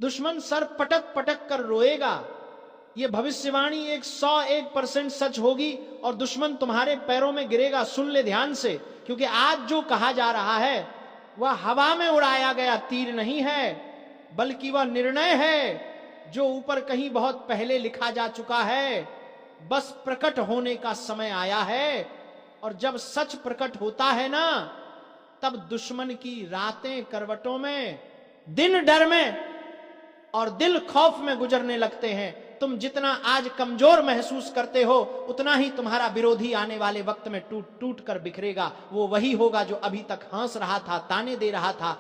दुश्मन सर पटक पटक कर रोएगा। ये भविष्यवाणी 101% सच होगी और दुश्मन तुम्हारे पैरों में गिरेगा। सुन ले ध्यान से, क्योंकि आज जो कहा जा रहा है वह हवा में उड़ाया गया तीर नहीं है, बल्कि वह निर्णय है जो ऊपर कहीं बहुत पहले लिखा जा चुका है। बस प्रकट होने का समय आया है, और जब सच प्रकट होता है ना, तब दुश्मन की रातें करवटों में, दिन डर में और दिल खौफ में गुजरने लगते हैं। तुम जितना आज कमजोर महसूस करते हो, उतना ही तुम्हारा विरोधी आने वाले वक्त में टूट टूट कर बिखरेगा। वो वही होगा जो अभी तक हंस रहा था, ताने दे रहा था,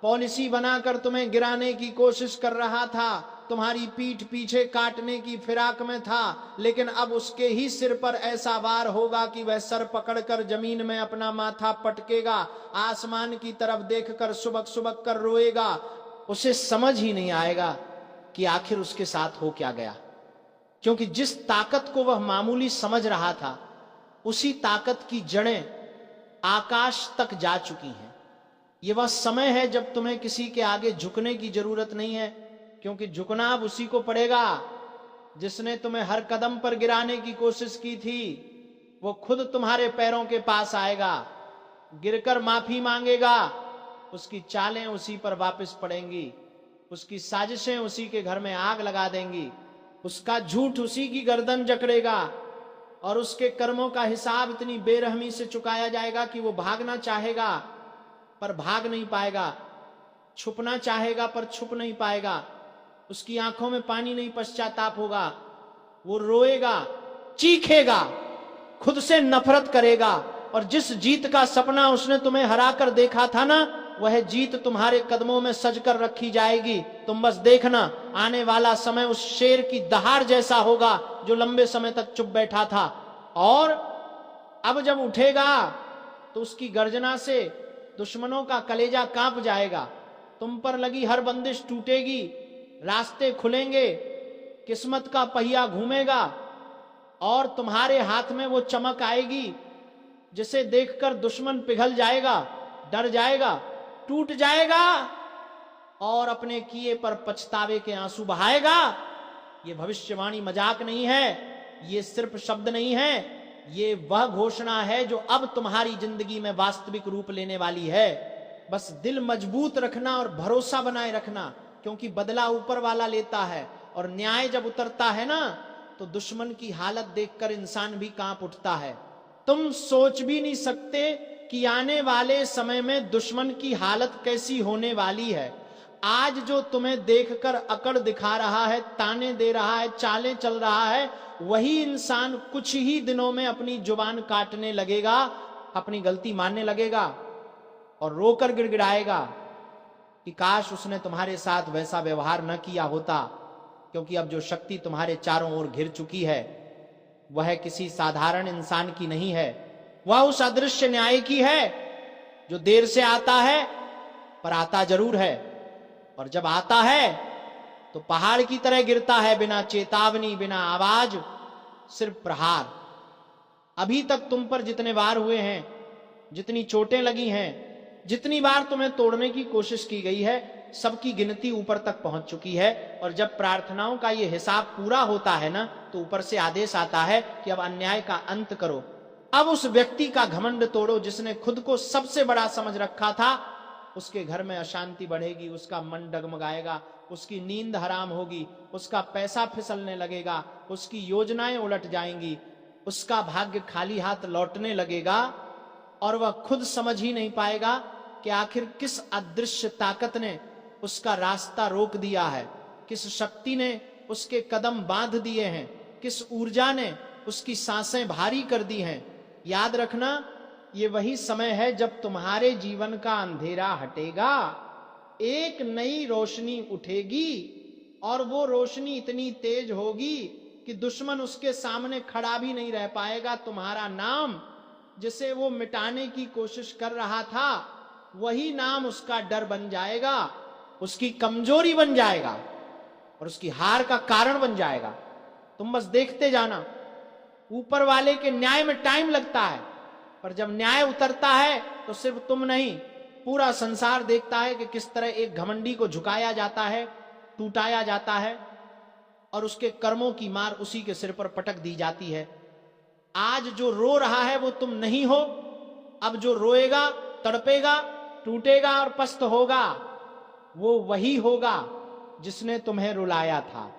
पॉलिसी बनाकर तुम्हें गिराने की कोशिश कर रहा था, तुम्हारी पीठ पीछे काटने की फिराक में था। लेकिन अब उसके ही सिर पर ऐसा वार होगा कि वह सर पकड़कर जमीन में अपना माथा पटकेगा, आसमान की तरफ देखकर सुबक सुबक कर रोएगा। उसे समझ ही नहीं आएगा कि आखिर उसके साथ हो क्या गया, क्योंकि जिस ताकत को वह मामूली समझ रहा था, उसी ताकत की जड़ें आकाश तक जा चुकी हैं। यह वह समय है जब तुम्हें किसी के आगे झुकने की जरूरत नहीं है, क्योंकि झुकना अब उसी को पड़ेगा जिसने तुम्हें हर कदम पर गिराने की कोशिश की थी। वो खुद तुम्हारे पैरों के पास आएगा, गिरकर माफी मांगेगा, उसकी चालें उसी पर वापस पड़ेंगी, उसकी साजिशें उसी के घर में आग लगा देंगी, उसका झूठ उसी की गर्दन जकड़ेगा, और उसके कर्मों का हिसाब इतनी बेरहमी से चुकाया जाएगा कि वो भागना चाहेगा पर भाग नहीं पाएगा, छुपना चाहेगा पर छुप नहीं पाएगा, उसकी आंखों में पानी नहीं पश्चाताप होगा, वो रोएगा, चीखेगा, खुद से नफरत करेगा। और जिस जीत का सपना उसने तुम्हें हराकर देखा था ना, वह जीत तुम्हारे कदमों में सजकर रखी जाएगी। तुम बस देखना, आने वाला समय उस शेर की दहाड़ जैसा होगा जो लंबे समय तक चुप बैठा था, और अब जब उठेगा तो उसकी गर्जना से दुश्मनों का कलेजा कांप जाएगा। तुम पर लगी हर बंदिश टूटेगी, रास्ते खुलेंगे, किस्मत का पहिया घूमेगा, और तुम्हारे हाथ में वो चमक आएगी जिसे देखकर दुश्मन पिघल जाएगा, डर जाएगा, टूट जाएगा, और अपने किए पर पछतावे के आंसू बहाएगा। ये भविष्यवाणी मजाक नहीं है, ये सिर्फ शब्द नहीं है, ये वह घोषणा है जो अब तुम्हारी जिंदगी में वास्तविक रूप लेने वाली है। बस दिल मजबूत रखना और भरोसा बनाए रखना, क्योंकि बदला ऊपर वाला लेता है, और न्याय जब उतरता है ना, तो दुश्मन की हालत देखकर इंसान भी कांप उठता है। तुम सोच भी नहीं सकते कि आने वाले समय में दुश्मन की हालत कैसी होने वाली है। आज जो तुम्हें देखकर अकड़ दिखा रहा है, ताने दे रहा है, चालें चल रहा है, वही इंसान कुछ ही दिनों में अपनी जुबान काटने लगेगा, अपनी गलती मानने लगेगा और रोकर गिड़गिड़ाएगा कि काश उसने तुम्हारे साथ वैसा व्यवहार न किया होता। क्योंकि अब जो शक्ति तुम्हारे चारों ओर घिर चुकी है, वह किसी साधारण इंसान की नहीं है, वह उस अदृश्य न्याय की है जो देर से आता है पर आता जरूर है, और जब आता है तो पहाड़ की तरह गिरता है, बिना चेतावनी, बिना आवाज, सिर्फ प्रहार। अभी तक तुम पर जितने वार हुए हैं, जितनी चोटें लगी हैं, जितनी बार तुम्हें तोड़ने की कोशिश की गई है, सबकी गिनती ऊपर तक पहुंच चुकी है। और जब प्रार्थनाओं का यह हिसाब पूरा होता है ना, तो ऊपर से आदेश आता है कि अब अन्याय का अंत करो। अब उस व्यक्ति का घमंड तोड़ो जिसने खुद को सबसे बड़ा समझ रखा था। उसके घर में अशांति बढ़ेगी, उसका मन डगमगाएगा, उसकी नींद हराम होगी, उसका पैसा फिसलने लगेगा, उसकी योजनाएं उलट जाएंगी, उसका भाग्य खाली हाथ लौटने लगेगा, और वह खुद समझ ही नहीं पाएगा कि आखिर किस अदृश्य ताकत ने उसका रास्ता रोक दिया है, किस शक्ति ने उसके कदम बांध दिए हैं, किस ऊर्जा ने उसकी सांसें भारी कर दी हैं। याद रखना, ये वही समय है जब तुम्हारे जीवन का अंधेरा हटेगा, एक नई रोशनी उठेगी, और वो रोशनी इतनी तेज होगी कि दुश्मन उसके सामने खड़ा भी नहीं रह पाएगा। तुम्हारा नाम, जिसे वो मिटाने की कोशिश कर रहा था, वही नाम उसका डर बन जाएगा, उसकी कमजोरी बन जाएगा, और उसकी हार का कारण बन जाएगा। तुम बस देखते जाना। ऊपर वाले के न्याय में टाइम लगता है, पर जब न्याय उतरता है तो सिर्फ तुम नहीं, पूरा संसार देखता है कि किस तरह एक घमंडी को झुकाया जाता है, टूटाया जाता है और उसके कर्मों की मार उसी के सिर पर पटक दी जाती है। आज जो रो रहा है वो तुम नहीं हो, अब जो रोएगा, तड़पेगा, टूटेगा और पस्त होगा वो वही होगा जिसने तुम्हें रुलाया था।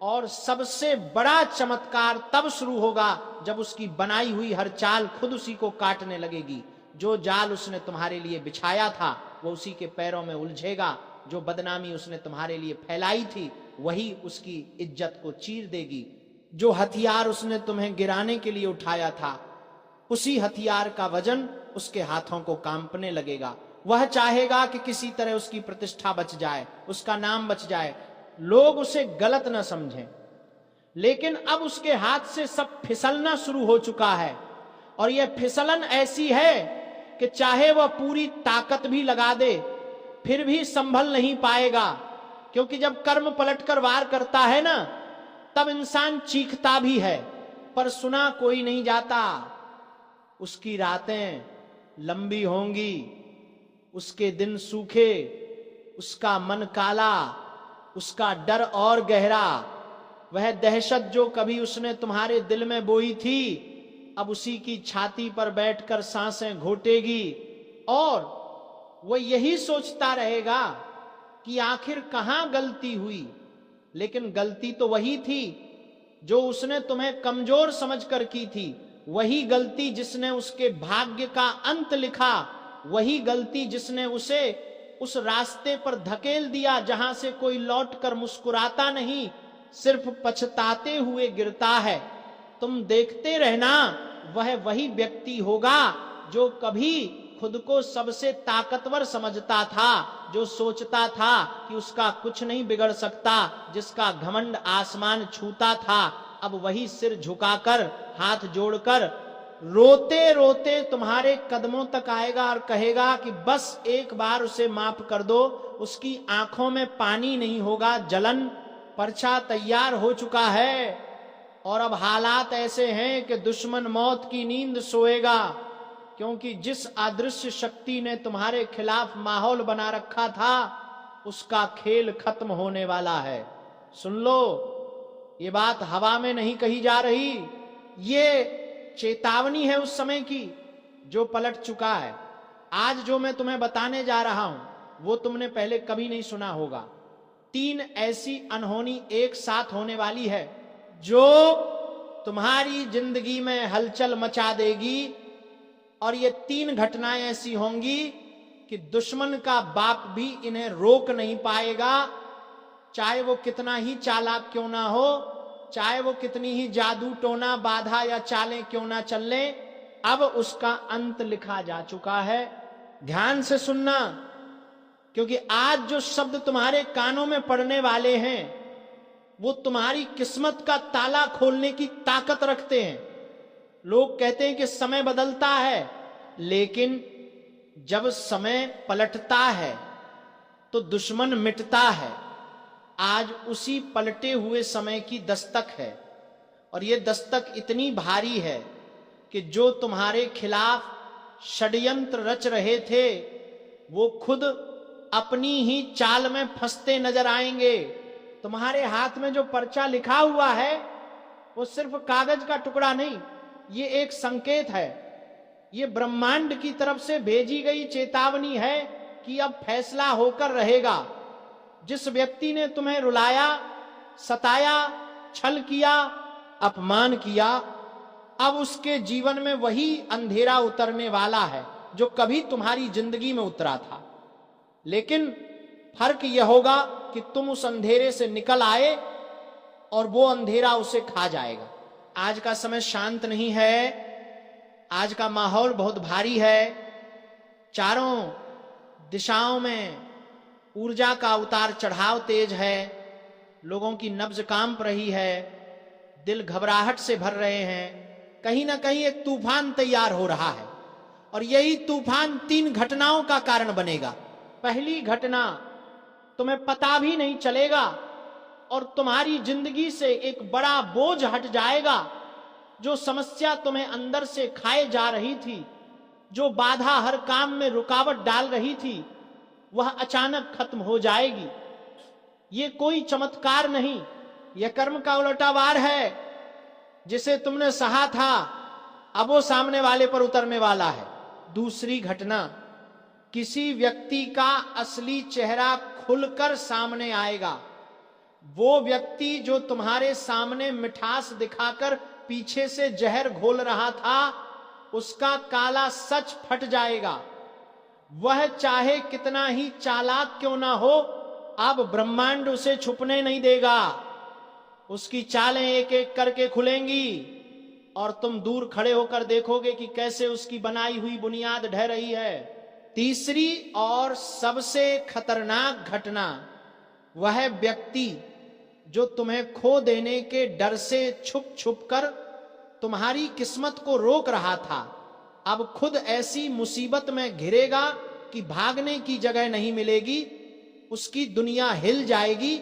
और सबसे बड़ा चमत्कार तब शुरू होगा जब उसकी बनाई हुई हर चाल खुद उसी को काटने लगेगी। जो जाल उसने तुम्हारे लिए बिछाया था वो उसी के पैरों में उलझेगा। जो बदनामी उसने तुम्हारे लिए फैलाई थी वही उसकी इज्जत को चीर देगी। जो हथियार उसने तुम्हें गिराने के लिए उठाया था उसी हथियार का वजन उसके हाथों को कांपने लगेगा। वह चाहेगा कि किसी तरह उसकी प्रतिष्ठा बच जाए, उसका नाम बच जाए, लोग उसे गलत न समझें। लेकिन अब उसके हाथ से सब फिसलना शुरू हो चुका है और यह फिसलन ऐसी है कि चाहे वह पूरी ताकत भी लगा दे फिर भी संभल नहीं पाएगा। क्योंकि जब कर्म पलटकर वार करता है ना, तब इंसान चीखता भी है पर सुना कोई नहीं जाता। उसकी रातें लंबी होंगी, उसके दिन सूखे, उसका मन काला, उसका डर और गहरा। वह दहशत जो कभी उसने तुम्हारे दिल में बोई थी अब उसी की छाती पर बैठकर सांसें घोटेगी और वो यही सोचता रहेगा कि आखिर कहां गलती हुई। लेकिन गलती तो वही थी जो उसने तुम्हें कमजोर समझकर की थी, वही गलती जिसने उसके भाग्य का अंत लिखा, वही गलती जिसने उसे उस रास्ते पर धकेल दिया जहां से कोई लौटकर मुस्कुराता नहीं, सिर्फ पछताते हुए गिरता है। तुम देखते रहना, वह वही व्यक्ति होगा जो कभी खुद को सबसे ताकतवर समझता था, जो सोचता था कि उसका कुछ नहीं बिगड़ सकता, जिसका घमंड आसमान छूता था, अब वही सिर झुकाकर हाथ जोड़कर रोते रोते तुम्हारे कदमों तक आएगा और कहेगा कि बस एक बार उसे माफ कर दो। उसकी आंखों में पानी नहीं होगा, जलन, पर्चा तैयार हो चुका है और अब हालात ऐसे हैं कि दुश्मन मौत की नींद सोएगा। क्योंकि जिस अदृश्य शक्ति ने तुम्हारे खिलाफ माहौल बना रखा था उसका खेल खत्म होने वाला है। सुन लो, ये बात हवा में नहीं कही जा रही, ये चेतावनी है उस समय की जो पलट चुका है। आज जो मैं तुम्हें बताने जा रहा हूं वो तुमने पहले कभी नहीं सुना होगा। 3 ऐसी अनहोनी एक साथ होने वाली है जो तुम्हारी जिंदगी में हलचल मचा देगी। और ये 3 घटनाएं ऐसी होंगी कि दुश्मन का बाप भी इन्हें रोक नहीं पाएगा, चाहे वो कितना ही चालाक क्यों ना हो, चाहे वो कितनी ही जादू टोना बाधा या चालें क्यों ना चले, अब उसका अंत लिखा जा चुका है। ध्यान से सुनना, क्योंकि आज जो शब्द तुम्हारे कानों में पड़ने वाले हैं वो तुम्हारी किस्मत का ताला खोलने की ताकत रखते हैं। लोग कहते हैं कि समय बदलता है, लेकिन जब समय पलटता है तो दुश्मन मिटता है। आज उसी पलटे हुए समय की दस्तक है और ये दस्तक इतनी भारी है कि जो तुम्हारे खिलाफ षड्यंत्र रच रहे थे वो खुद अपनी ही चाल में फंसते नजर आएंगे। तुम्हारे हाथ में जो पर्चा लिखा हुआ है वो सिर्फ कागज का टुकड़ा नहीं, ये एक संकेत है, ये ब्रह्मांड की तरफ से भेजी गई चेतावनी है कि अब फैसला होकर रहेगा। जिस व्यक्ति ने तुम्हें रुलाया, सताया, छल किया, अपमान किया, अब उसके जीवन में वही अंधेरा उतरने वाला है जो कभी तुम्हारी जिंदगी में उतरा था। लेकिन फर्क यह होगा कि तुम उस अंधेरे से निकल आए और वो अंधेरा उसे खा जाएगा। आज का समय शांत नहीं है, आज का माहौल बहुत भारी है। चारों दिशाओं में ऊर्जा का उतार चढ़ाव तेज है, लोगों की नब्ज कांप रही है, दिल घबराहट से भर रहे हैं। कहीं ना कहीं एक तूफान तैयार हो रहा है और यही तूफान 3 घटनाओं का कारण बनेगा। पहली घटना, तुम्हें पता भी नहीं चलेगा और तुम्हारी जिंदगी से एक बड़ा बोझ हट जाएगा। जो समस्या तुम्हें अंदर से खाए जा रही थी, जो बाधा हर काम में रुकावट डाल रही थी, वह अचानक खत्म हो जाएगी। ये कोई चमत्कार नहीं, यह कर्म का उलटा वार है। जिसे तुमने सहा था अब वो सामने वाले पर उतरने वाला है। दूसरी घटना, किसी व्यक्ति का असली चेहरा खुलकर सामने आएगा। वो व्यक्ति जो तुम्हारे सामने मिठास दिखाकर पीछे से जहर घोल रहा था, उसका काला सच फट जाएगा। वह चाहे कितना ही चालाक क्यों ना हो, अब ब्रह्मांड उसे छुपने नहीं देगा। उसकी चालें एक एक करके खुलेंगी और तुम दूर खड़े होकर देखोगे कि कैसे उसकी बनाई हुई बुनियाद ढह रही है। तीसरी और सबसे खतरनाक घटना, वह व्यक्ति जो तुम्हें खो देने के डर से छुप छुप कर तुम्हारी किस्मत को रोक रहा था, अब खुद ऐसी मुसीबत में घिरेगा कि भागने की जगह नहीं मिलेगी। उसकी दुनिया हिल जाएगी,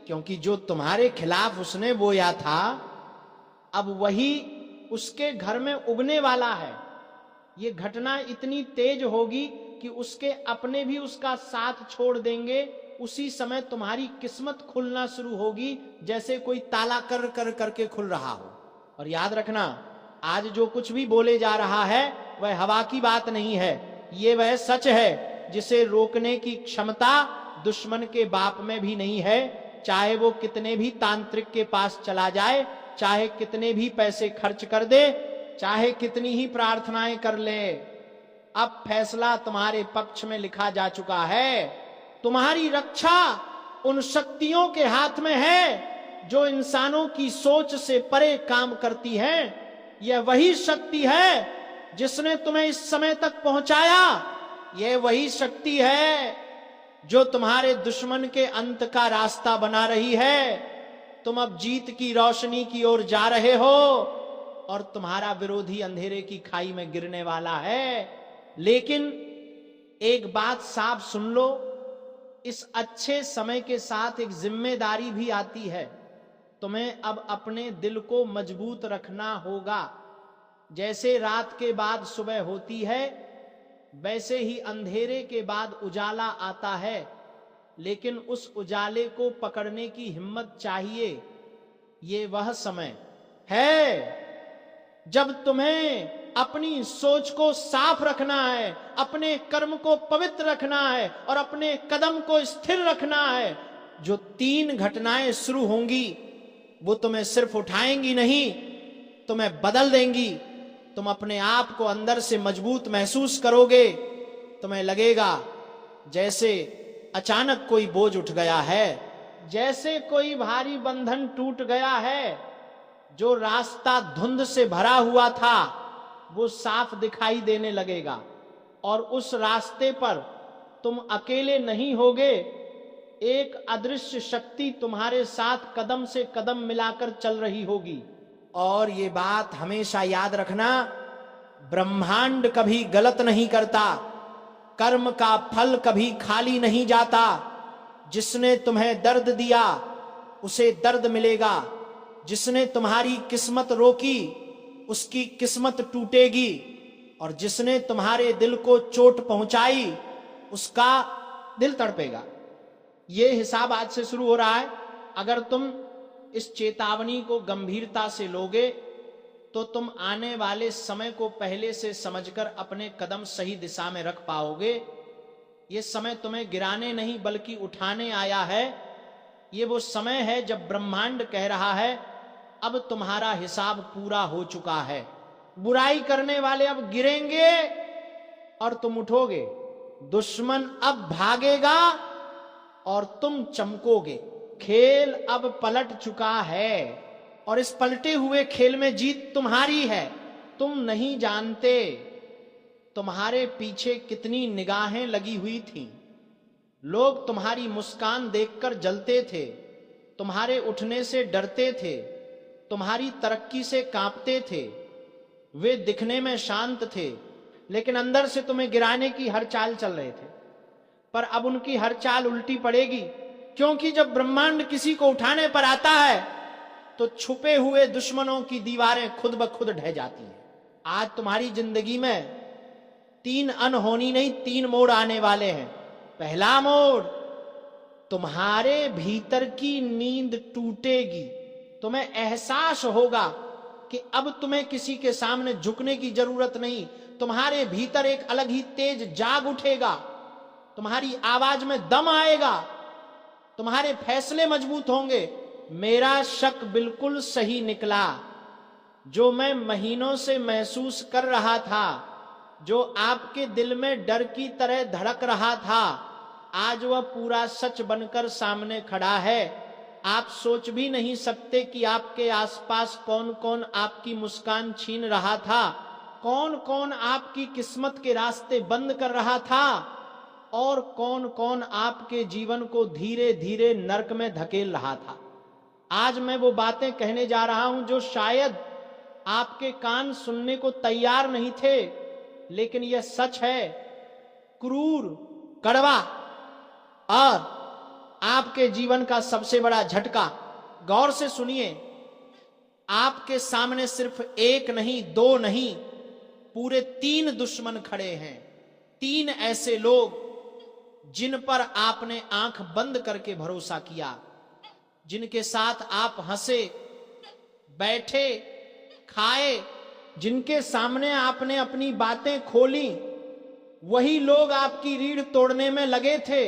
क्योंकि जो तुम्हारे खिलाफ उसने बोया था, अब वही उसके घर में उगने वाला है। ये घटना इतनी तेज होगी कि उसके अपने भी उसका साथ छोड़ देंगे। उसी समय तुम्हारी किस्मत खुलना शुरू होगी, जैसे कोई ताला कर कर करके खुल रहा हो। और याद रखना, आज जो कुछ भी बोले जा रहा है वह हवा की बात नहीं है, ये वह सच है जिसे रोकने की क्षमता दुश्मन के बाप में भी नहीं है। चाहे वो कितने भी तांत्रिक के पास चला जाए, चाहे कितने भी पैसे खर्च कर दे, चाहे कितनी ही प्रार्थनाएं कर ले, अब फैसला तुम्हारे पक्ष में लिखा जा चुका है। तुम्हारी रक्षा उन शक्तियों के हाथ में है जो इंसानों की सोच से परे काम करती हैं। यह वही शक्ति है जिसने तुम्हें इस समय तक पहुंचाया। यह वही शक्ति है जो तुम्हारे दुश्मन के अंत का रास्ता बना रही है। तुम अब जीत की रोशनी की ओर जा रहे हो और तुम्हारा विरोधी अंधेरे की खाई में गिरने वाला है। लेकिन एक बात साफ सुन लो, इस अच्छे समय के साथ एक जिम्मेदारी भी आती है। तुम्हें अब अपने दिल को मजबूत रखना होगा। जैसे रात के बाद सुबह होती है, वैसे ही अंधेरे के बाद उजाला आता है, लेकिन उस उजाले को पकड़ने की हिम्मत चाहिए। ये वह समय है जब तुम्हें अपनी सोच को साफ रखना है, अपने कर्म को पवित्र रखना है और अपने कदम को स्थिर रखना है। जो 3 घटनाएं शुरू होंगी वो तुम्हें सिर्फ उठाएंगी नहीं, तुम्हें बदल देंगी। तुम अपने आप को अंदर से मजबूत महसूस करोगे। तुम्हें लगेगा जैसे अचानक कोई बोझ उठ गया है, जैसे कोई भारी बंधन टूट गया है। जो रास्ता धुंध से भरा हुआ था वो साफ दिखाई देने लगेगा और उस रास्ते पर तुम अकेले नहीं होगे। एक अदृश्य शक्ति तुम्हारे साथ कदम से कदम मिलाकर चल रही होगी। और ये बात हमेशा याद रखना, ब्रह्मांड कभी गलत नहीं करता, कर्म का फल कभी खाली नहीं जाता। जिसने तुम्हें दर्द दिया उसे दर्द मिलेगा, जिसने तुम्हारी किस्मत रोकी उसकी किस्मत टूटेगी, और जिसने तुम्हारे दिल को चोट पहुंचाई उसका दिल तड़पेगा। ये हिसाब आज से शुरू हो रहा है। अगर तुम इस चेतावनी को गंभीरता से लोगे तो तुम आने वाले समय को पहले से समझकर अपने कदम सही दिशा में रख पाओगे। ये समय तुम्हें गिराने नहीं बल्कि उठाने आया है। ये वो समय है जब ब्रह्मांड कह रहा है अब तुम्हारा हिसाब पूरा हो चुका है। बुराई करने वाले अब गिरेंगे और तुम उठोगे। दुश्मन अब भागेगा और तुम चमकोगे। खेल अब पलट चुका है और इस पलटे हुए खेल में जीत तुम्हारी है। तुम नहीं जानते तुम्हारे पीछे कितनी निगाहें लगी हुई थीं। लोग तुम्हारी मुस्कान देखकर जलते थे, तुम्हारे उठने से डरते थे, तुम्हारी तरक्की से कांपते थे। वे दिखने में शांत थे लेकिन अंदर से तुम्हें गिराने की हर चाल चल रहे थे। पर अब उनकी हर चाल उल्टी पड़ेगी, क्योंकि जब ब्रह्मांड किसी को उठाने पर आता है तो छुपे हुए दुश्मनों की दीवारें खुद ब खुद ढह जाती हैं। आज तुम्हारी जिंदगी में 3 अनहोनी नहीं 3 मोड़ आने वाले हैं। पहला मोड़, तुम्हारे भीतर की नींद टूटेगी, तुम्हें एहसास होगा कि अब तुम्हें किसी के सामने झुकने की जरूरत नहीं। तुम्हारे भीतर एक अलग ही तेज जाग उठेगा, तुम्हारी आवाज में दम आएगा, तुम्हारे फैसले मजबूत होंगे। मेरा शक बिल्कुल सही निकला। जो मैं महीनों से महसूस कर रहा था, जो आपके दिल में डर की तरह धड़क रहा था, आज वह पूरा सच बनकर सामने खड़ा है। आप सोच भी नहीं सकते कि आपके आसपास कौन कौन आपकी मुस्कान छीन रहा था, कौन कौन आपकी किस्मत के रास्ते बंद कर रहा था, और कौन कौन आपके जीवन को धीरे धीरे नर्क में धकेल रहा था। आज मैं वो बातें कहने जा रहा हूं जो शायद आपके कान सुनने को तैयार नहीं थे, लेकिन यह सच है, क्रूर, कड़वा और आपके जीवन का सबसे बड़ा झटका। गौर से सुनिए, आपके सामने सिर्फ एक नहीं, दो नहीं, पूरे 3 दुश्मन खड़े हैं। 3 ऐसे लोग जिन पर आपने आंख बंद करके भरोसा किया, जिनके साथ आप हंसे, बैठे, खाए, जिनके सामने आपने अपनी बातें खोली, वही लोग आपकी रीढ़ तोड़ने में लगे थे।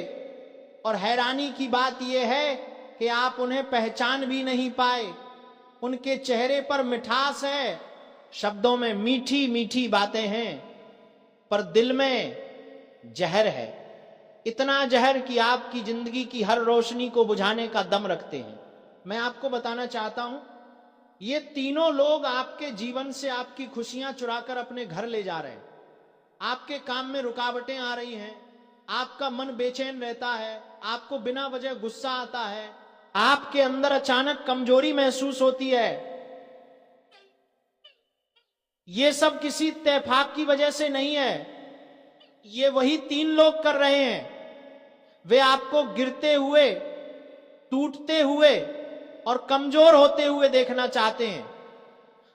और हैरानी की बात यह है कि आप उन्हें पहचान भी नहीं पाए। उनके चेहरे पर मिठास है, शब्दों में मीठी मीठी बातें हैं, पर दिल में जहर है। इतना जहर कि आपकी जिंदगी की हर रोशनी को बुझाने का दम रखते हैं। मैं आपको बताना चाहता हूं, ये तीनों लोग आपके जीवन से आपकी खुशियां चुराकर अपने घर ले जा रहे हैं। आपके काम में रुकावटें आ रही हैं, आपका मन बेचैन रहता है, आपको बिना वजह गुस्सा आता है, आपके अंदर अचानक कमजोरी महसूस होती है। ये सब किसी इत्तेफाक की वजह से नहीं है, ये वही 3 लोग कर रहे हैं। वे आपको गिरते हुए, टूटते हुए और कमजोर होते हुए देखना चाहते हैं।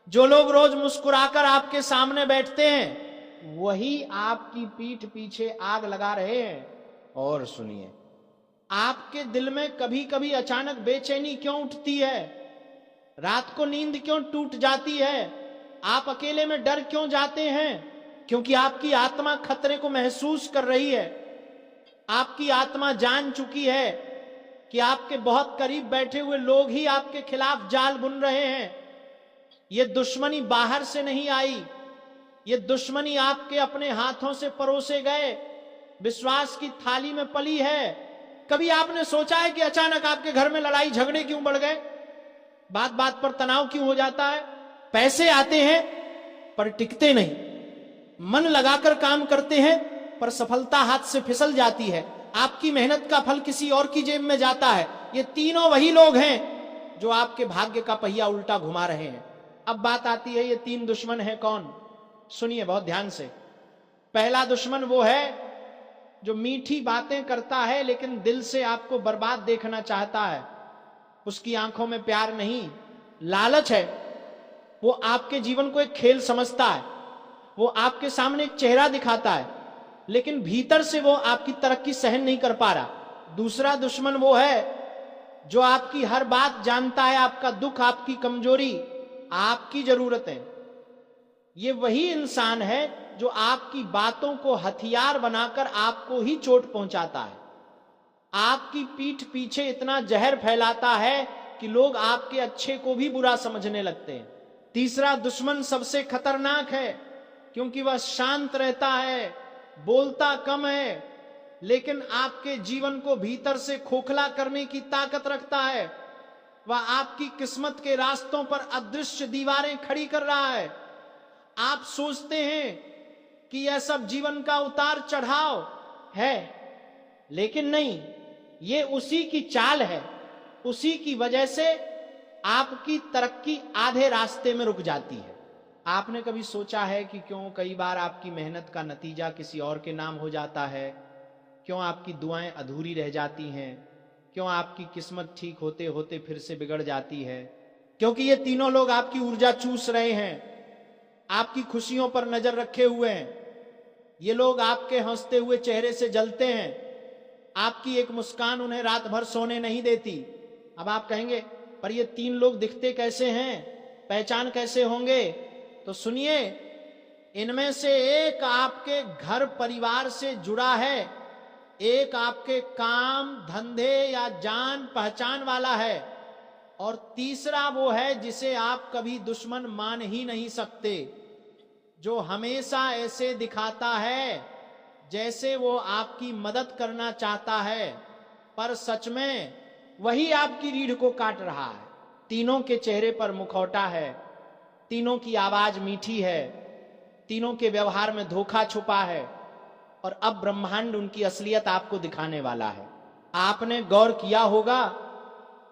जो लोग रोज मुस्कुराकर आपके सामने बैठते हैं, वही आपकी पीठ पीछे आग लगा रहे हैं। और सुनिए, आपके दिल में कभी कभी अचानक बेचैनी क्यों उठती है? रात को नींद क्यों टूट जाती है? आप अकेले में डर क्यों जाते हैं? क्योंकि आपकी आत्मा खतरे को महसूस कर रही है। आपकी आत्मा जान चुकी है कि आपके बहुत करीब बैठे हुए लोग ही आपके खिलाफ जाल बुन रहे हैं। ये दुश्मनी बाहर से नहीं आई, ये दुश्मनी आपके अपने हाथों से परोसे गए विश्वास की थाली में पली है। कभी आपने सोचा है कि अचानक आपके घर में लड़ाई झगड़े क्यों बढ़ गए? बात बात पर तनाव क्यों हो जाता है? पैसे आते हैं पर टिकते नहीं, मन लगाकर काम करते हैं पर सफलता हाथ से फिसल जाती है, आपकी मेहनत का फल किसी और की जेब में जाता है। ये तीनों वही लोग हैं जो आपके भाग्य का पहिया उल्टा घुमा रहे हैं। अब बात आती है, ये 3 दुश्मन हैं कौन? सुनिए बहुत ध्यान से। पहला दुश्मन वो है जो मीठी बातें करता है लेकिन दिल से आपको बर्बाद देखना चाहता है। उसकी आंखों में प्यार नहीं, लालच है। वो आपके जीवन को एक खेल समझता है। वो आपके सामने एक चेहरा दिखाता है, लेकिन भीतर से वो आपकी तरक्की सहन नहीं कर पा रहा। दूसरा दुश्मन वो है जो आपकी हर बात जानता है, आपका दुख, आपकी कमजोरी, आपकी जरूरतें। ये वही इंसान है जो आपकी बातों को हथियार बनाकर आपको ही चोट पहुंचाता है। आपकी पीठ पीछे इतना जहर फैलाता है कि लोग आपके अच्छे को भी बुरा समझने लगते हैं। तीसरा दुश्मन सबसे खतरनाक है, क्योंकि वह शांत रहता है, बोलता कम है, लेकिन आपके जीवन को भीतर से खोखला करने की ताकत रखता है। वह आपकी किस्मत के रास्तों पर अदृश्य दीवारें खड़ी कर रहा है। आप सोचते हैं कि यह सब जीवन का उतार चढ़ाव है, लेकिन नहीं, ये उसी की चाल है। उसी की वजह से आपकी तरक्की आधे रास्ते में रुक जाती है। आपने कभी सोचा है कि क्यों कई बार आपकी मेहनत का नतीजा किसी और के नाम हो जाता है? क्यों आपकी दुआएं अधूरी रह जाती हैं? क्यों आपकी किस्मत ठीक होते होते फिर से बिगड़ जाती है? क्योंकि ये तीनों लोग आपकी ऊर्जा चूस रहे हैं, आपकी खुशियों पर नजर रखे हुए हैं। ये लोग आपके हंसते हुए चेहरे से जलते हैं, आपकी एक मुस्कान उन्हें रात भर सोने नहीं देती। अब आप कहेंगे पर ये 3 लोग दिखते कैसे हैं, पहचान कैसे होंगे? तो सुनिए, इनमें से एक आपके घर परिवार से जुड़ा है, एक आपके काम धंधे या जान पहचान वाला है, और तीसरा वो है जिसे आप कभी दुश्मन मान ही नहीं सकते, जो हमेशा ऐसे दिखाता है जैसे वो आपकी मदद करना चाहता है, पर सच में वही आपकी रीढ़ को काट रहा है। तीनों के चेहरे पर मुखौटा है, तीनों की आवाज मीठी है, तीनों के व्यवहार में धोखा छुपा है, और अब ब्रह्मांड उनकी असलियत आपको दिखाने वाला है। आपने गौर किया होगा,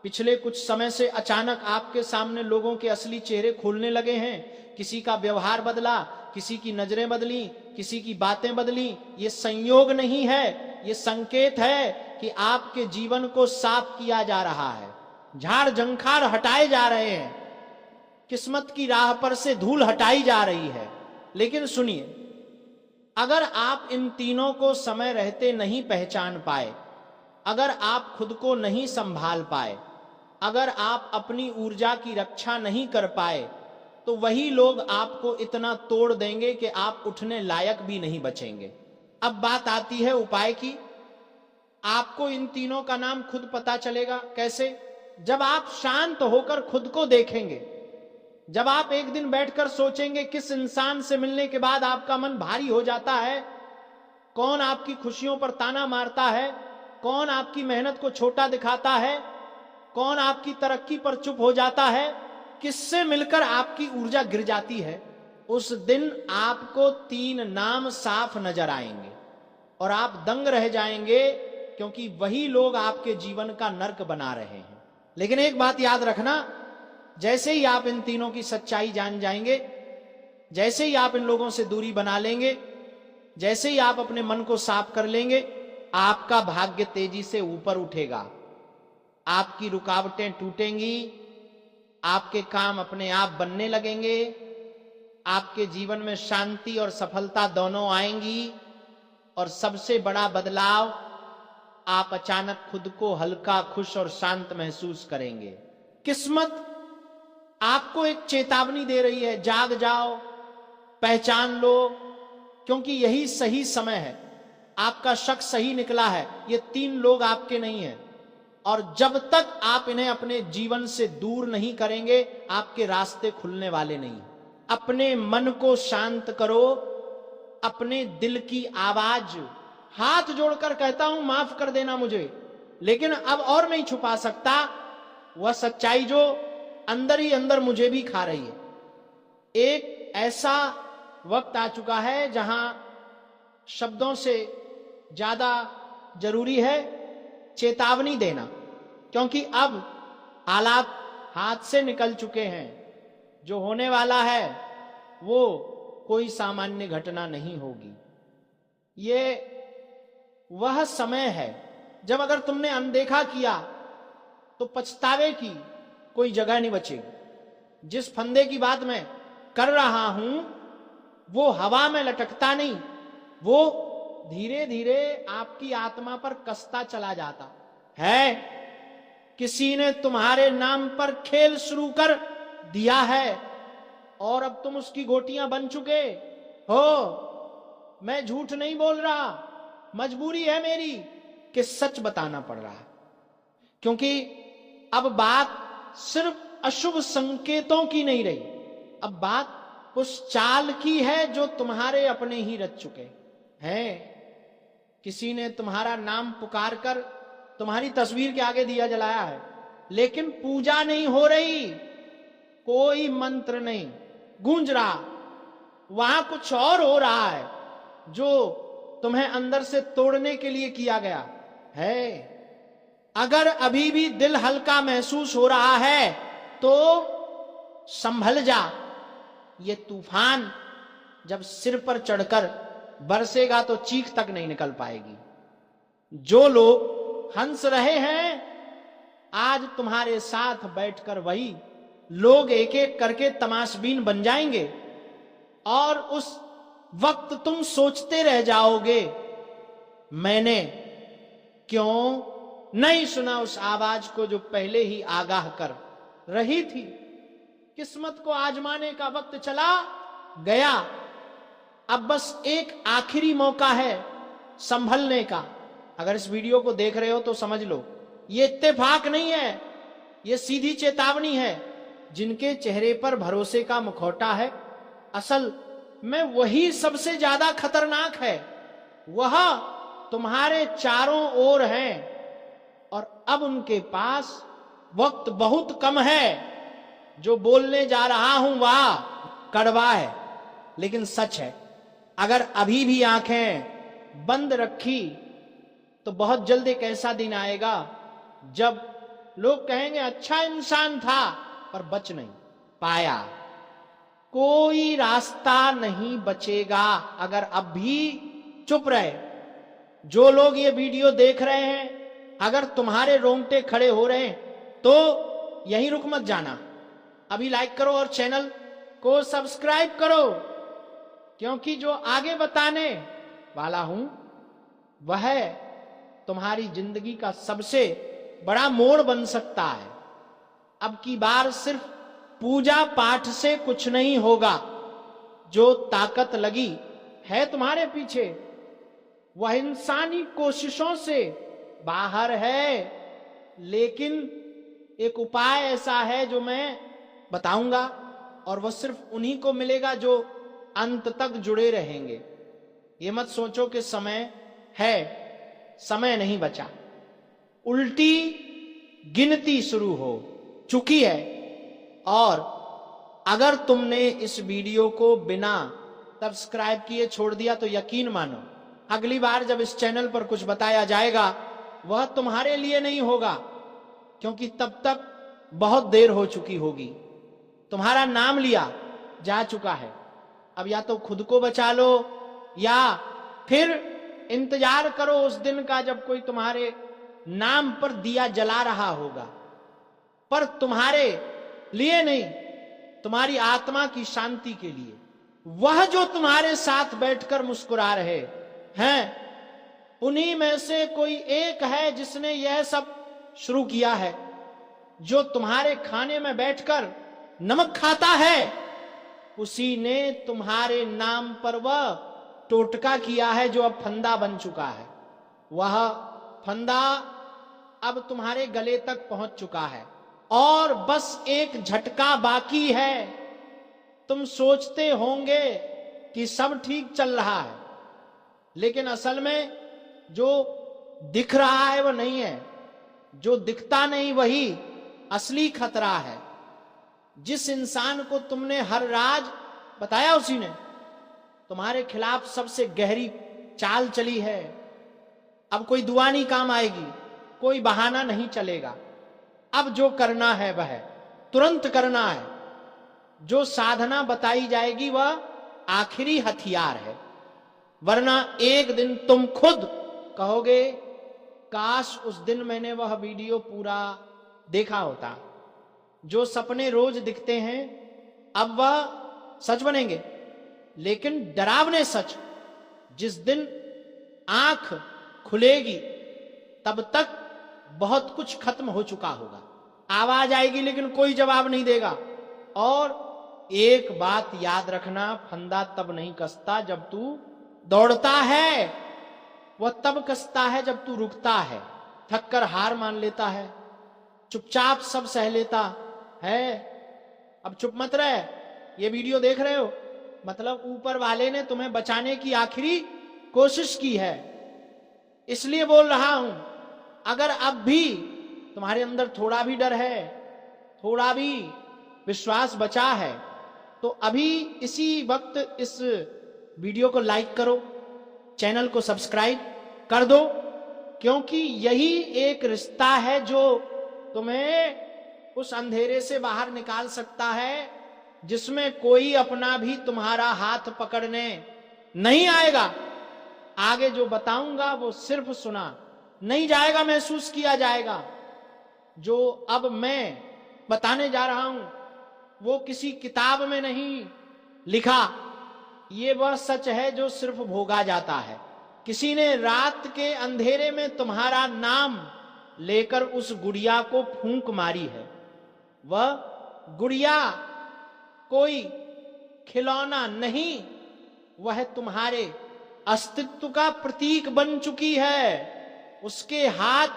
पिछले कुछ समय से अचानक आपके सामने लोगों के असली चेहरे खुलने लगे हैं। किसी का व्यवहार बदला, किसी की नजरें बदली, किसी की बातें बदली। ये संयोग नहीं है, ये संकेत है कि आपके जीवन को साफ किया जा रहा है, झाड़ झंखार हटाए जा रहे हैं, किस्मत की राह पर से धूल हटाई जा रही है। लेकिन सुनिए, अगर आप इन तीनों को समय रहते नहीं पहचान पाए, अगर आप खुद को नहीं संभाल पाए, अगर आप अपनी ऊर्जा की रक्षा नहीं कर पाए, तो वही लोग आपको इतना तोड़ देंगे कि आप उठने लायक भी नहीं बचेंगे। अब बात आती है उपाय की। आपको इन तीनों का नाम खुद पता चलेगा। कैसे? जब आप शांत होकर खुद को देखेंगे, जब आप एक दिन बैठकर सोचेंगे किस इंसान से मिलने के बाद आपका मन भारी हो जाता है, कौन आपकी खुशियों पर ताना मारता है, कौन आपकी मेहनत को छोटा दिखाता है, कौन आपकी तरक्की पर चुप हो जाता है, किससे मिलकर आपकी ऊर्जा गिर जाती है, उस दिन आपको 3 नाम साफ नजर आएंगे और आप दंग रह जाएंगे, क्योंकि वही लोग आपके जीवन का नर्क बना रहे हैं। लेकिन एक बात याद रखना, जैसे ही आप इन तीनों की सच्चाई जान जाएंगे, जैसे ही आप इन लोगों से दूरी बना लेंगे, जैसे ही आप अपने मन को साफ कर लेंगे, आपका भाग्य तेजी से ऊपर उठेगा, आपकी रुकावटें टूटेंगी, आपके काम अपने आप बनने लगेंगे, आपके जीवन में शांति और सफलता दोनों आएंगी, और सबसे बड़ा बदलाव, आप अचानक खुद को हल्का, खुश और शांत महसूस करेंगे। किस्मत आपको एक चेतावनी दे रही है, जाग जाओ, पहचान लो, क्योंकि यही सही समय है। आपका शक सही निकला है, ये 3 लोग आपके नहीं हैं, और जब तक आप इन्हें अपने जीवन से दूर नहीं करेंगे, आपके रास्ते खुलने वाले नहीं। अपने मन को शांत करो, अपने दिल की आवाज, हाथ जोड़कर कहता हूं माफ कर देना मुझे, लेकिन अब और नहीं छुपा सकता वह सच्चाई जो अंदर ही अंदर मुझे भी खा रही है। एक ऐसा वक्त आ चुका है जहां शब्दों से ज्यादा जरूरी है चेतावनी देना, क्योंकि अब हालात हाथ से निकल चुके हैं। जो होने वाला है वो कोई सामान्य घटना नहीं होगी। ये वह समय है जब अगर तुमने अनदेखा किया तो पछतावे की कोई जगह नहीं बचेगी। जिस फंदे की बात मैं कर रहा हूं वो हवा में लटकता नहीं, वो धीरे धीरे आपकी आत्मा पर कसता चला जाता है। किसी ने तुम्हारे नाम पर खेल शुरू कर दिया है और अब तुम उसकी गोटियां बन चुके हो। मैं झूठ नहीं बोल रहा, मजबूरी है मेरी कि सच बताना पड़ रहा है, क्योंकि अब बात सिर्फ अशुभ संकेतों की नहीं रही, अब बात उस चाल की है जो तुम्हारे अपने ही रच चुके हैं। किसी ने तुम्हारा नाम पुकार कर तुम्हारी तस्वीर के आगे दिया जलाया है, लेकिन पूजा नहीं हो रही, कोई मंत्र नहीं गूंज रहा, वहां कुछ और हो रहा है जो तुम्हें अंदर से तोड़ने के लिए किया गया है। अगर अभी भी दिल हल्का महसूस हो रहा है तो संभल जा, ये तूफान जब सिर पर चढ़कर बरसेगा तो चीख तक नहीं निकल पाएगी। जो लोग हंस रहे हैं आज तुम्हारे साथ बैठकर वही लोग एक एक करके तमाशबीन बन जाएंगे, और उस वक्त तुम सोचते रह जाओगे मैंने क्यों नहीं सुना उस आवाज को जो पहले ही आगाह कर रही थी। किस्मत को आजमाने का वक्त चला गया, अब बस एक आखिरी मौका है संभलने का। अगर इस वीडियो को देख रहे हो तो समझ लो, ये इत्तेफाक नहीं है, ये सीधी चेतावनी है। जिनके चेहरे पर भरोसे का मुखौटा है, असल में वही सबसे ज्यादा खतरनाक है। वह तुम्हारे चारों ओर हैं और अब उनके पास वक्त बहुत कम है। जो बोलने जा रहा हूं वह कड़वा है लेकिन सच है। अगर अभी भी आंखें बंद रखी तो बहुत जल्द एक ऐसा दिन आएगा जब लोग कहेंगे अच्छा इंसान था पर बच नहीं पाया। कोई रास्ता नहीं बचेगा अगर अब भी चुप रहे। जो लोग ये वीडियो देख रहे हैं, अगर तुम्हारे रोंगटे खड़े हो रहे हैं तो यहीं रुक मत जाना, अभी लाइक करो और चैनल को सब्सक्राइब करो, क्योंकि जो आगे बताने वाला हूं वह तुम्हारी जिंदगी का सबसे बड़ा मोड़ बन सकता है। अब की बार सिर्फ पूजा पाठ से कुछ नहीं होगा। जो ताकत लगी है तुम्हारे पीछे वह इंसानी कोशिशों से बाहर है, लेकिन एक उपाय ऐसा है जो मैं बताऊंगा और वह सिर्फ उन्हीं को मिलेगा जो अंत तक जुड़े रहेंगे। ये मत सोचो कि समय है, समय नहीं बचा। उल्टी गिनती शुरू हो चुकी है और अगर तुमने इस वीडियो को बिना सब्सक्राइब किए छोड़ दिया तो यकीन मानो अगली बार जब इस चैनल पर कुछ बताया जाएगा वह तुम्हारे लिए नहीं होगा, क्योंकि तब तक बहुत देर हो चुकी होगी। तुम्हारा नाम लिया जा चुका है। अब या तो खुद को बचा लो या फिर इंतजार करो उस दिन का जब कोई तुम्हारे नाम पर दिया जला रहा होगा, पर तुम्हारे लिए नहीं, तुम्हारी आत्मा की शांति के लिए। वह जो तुम्हारे साथ बैठकर मुस्कुरा रहे हैं उन्हीं में से कोई एक है जिसने यह सब शुरू किया है। जो तुम्हारे खाने में बैठकर नमक खाता है उसी ने तुम्हारे नाम पर वह टोटका किया है जो अब फंदा बन चुका है। वह फंदा अब तुम्हारे गले तक पहुंच चुका है और बस एक झटका बाकी है। तुम सोचते होंगे कि सब ठीक चल रहा है, लेकिन असल में जो दिख रहा है वह नहीं है, जो दिखता नहीं वही असली खतरा है। जिस इंसान को तुमने हर राज बताया उसी ने तुम्हारे खिलाफ सबसे गहरी चाल चली है। अब कोई दुआ नहीं काम आएगी, कोई बहाना नहीं चलेगा। अब जो करना है वह तुरंत करना है। जो साधना बताई जाएगी वह आखिरी हथियार है, वरना एक दिन तुम खुद कहोगे काश उस दिन मैंने वह वीडियो पूरा देखा होता। जो सपने रोज दिखते हैं अब वह सच बनेंगे, लेकिन डरावने सच। जिस दिन आंख खुलेगी तब तक बहुत कुछ खत्म हो चुका होगा। आवाज आएगी लेकिन कोई जवाब नहीं देगा। और एक बात याद रखना, फंदा तब नहीं कसता जब तू दौड़ता है, वह तब कसता है जब तू रुकता है, थक कर हार मान लेता है, चुपचाप सब सह लेता है। अब चुप मत रहे। ये वीडियो देख रहे हो मतलब ऊपर वाले ने तुम्हें बचाने की आखिरी कोशिश की है, इसलिए बोल रहा हूं। अगर अब भी तुम्हारे अंदर थोड़ा भी डर है, थोड़ा भी विश्वास बचा है, तो अभी इसी वक्त इस वीडियो को लाइक करो, चैनल को सब्सक्राइब कर दो, क्योंकि यही एक रिश्ता है जो तुम्हें उस अंधेरे से बाहर निकाल सकता है जिसमें कोई अपना भी तुम्हारा हाथ पकड़ने नहीं आएगा। आगे जो बताऊंगा वो सिर्फ सुना नहीं जाएगा, महसूस किया जाएगा। जो अब मैं बताने जा रहा हूं वो किसी किताब में नहीं लिखा, ये वह सच है जो सिर्फ भोगा जाता है। किसी ने रात के अंधेरे में तुम्हारा नाम लेकर उस गुड़िया को फूंक मारी है। वह गुड़िया कोई खिलौना नहीं, वह तुम्हारे अस्तित्व का प्रतीक बन चुकी है। उसके हाथ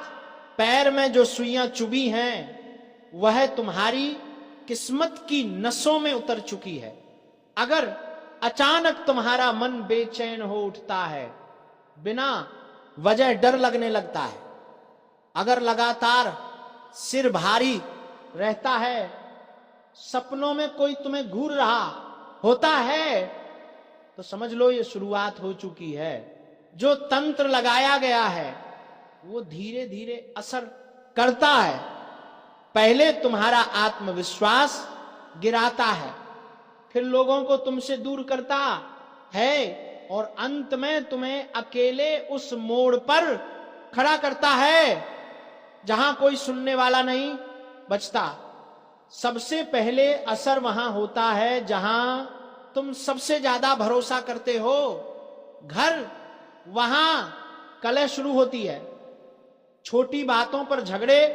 पैर में जो सुइयां चुभी हैं वह तुम्हारी किस्मत की नसों में उतर चुकी है। अगर अचानक तुम्हारा मन बेचैन हो उठता है, बिना वजह डर लगने लगता है, अगर लगातार सिर भारी रहता है, सपनों में कोई तुम्हें घूर रहा होता है, तो समझ लो ये शुरुआत हो चुकी है। जो तंत्र लगाया गया है वो धीरे धीरे असर करता है। पहले तुम्हारा आत्मविश्वास गिराता है, फिर लोगों को तुमसे दूर करता है और अंत में तुम्हें अकेले उस मोड़ पर खड़ा करता है जहां कोई सुनने वाला नहीं बचता। सबसे पहले असर वहां होता है जहां तुम सबसे ज्यादा भरोसा करते हो। घर, वहां कलह शुरू होती है। छोटी बातों पर झगड़े